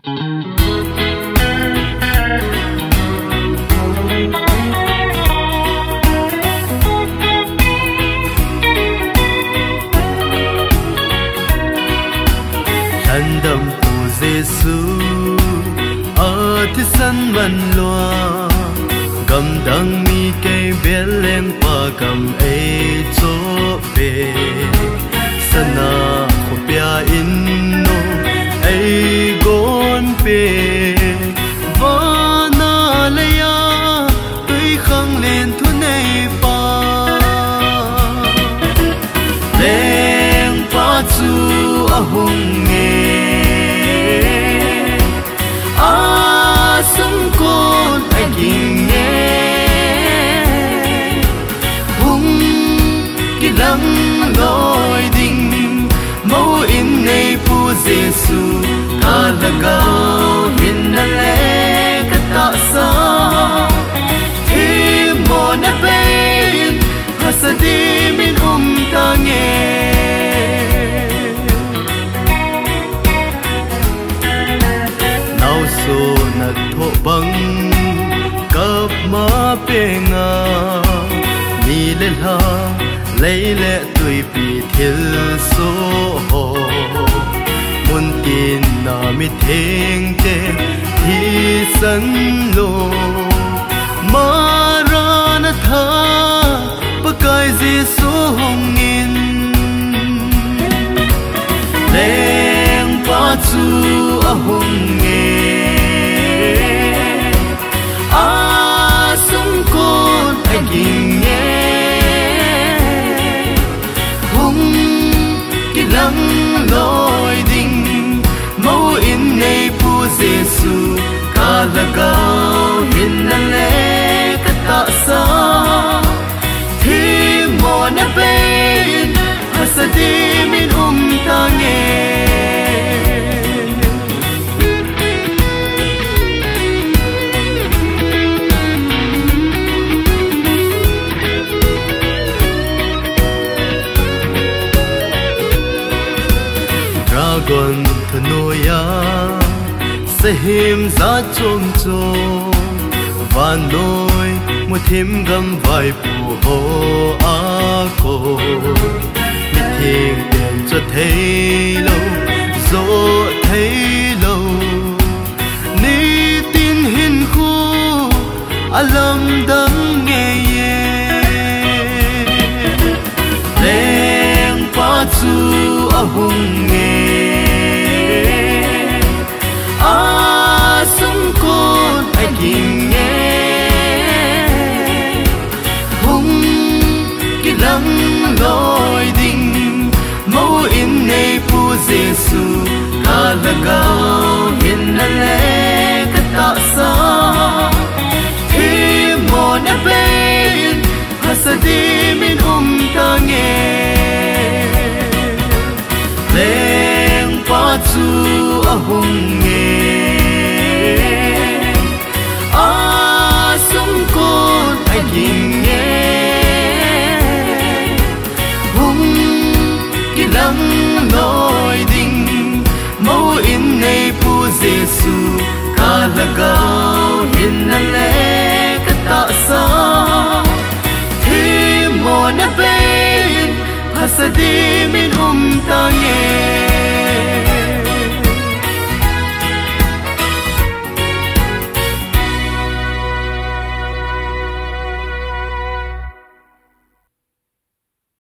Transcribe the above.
đầm phù Giêsu ở thế gian văn loa cầm đăng mi cây bé lên qua cầm ấy chỗ về sana khổ bia inno ấy gôn về và na leya tôi khăng lên thu này pa lên pa chu a hùng nghe a sung con ai kinh nghe hùng kỳ lăng lối đình mẫu in này phu Giêsu ca là cao hin na lệ cát tạ sa thì mồ na bên hasadi min ta nghe nào số na thọ băng cấp má bê nga mi lên ha lấy lệ tuổi bị thiếu số hồ muốn tin na mi thèn tê thì sân lô mà ra na tha bất cái gì số hồng nghìn lên qua chu a hồng nghe a sung con ai kinh nghe lăng lối đình mẫu in này phu Giêsu ca là cao hin na lệ cát tạ sa thì mồ na bên hasadi min ta nghe còn thân noya sẽ hiểm giá trôm trôm và nôi một thêm gầm vai phù hộ a cô biết thiền đèn cho thấy lâu dỗ thấy lâu ni tin hin khu alam đắng nghe lên qua chu a hùng nghe a sung con ai kinh nghe hùng kỳ lăng lối đình mẫu in này phu Giêsu ca là cao hin na lệ cát tạ sa thì mồ na bên hasadi min ta nghe lên qua chu a hùng nghe a sung con ai kinh nghe hùng kỳ lăng lối đình mẫu in này phu Giêsu ca là cao hin na lệ cát tạ sa thì mồ na bên hasadi min ta nghe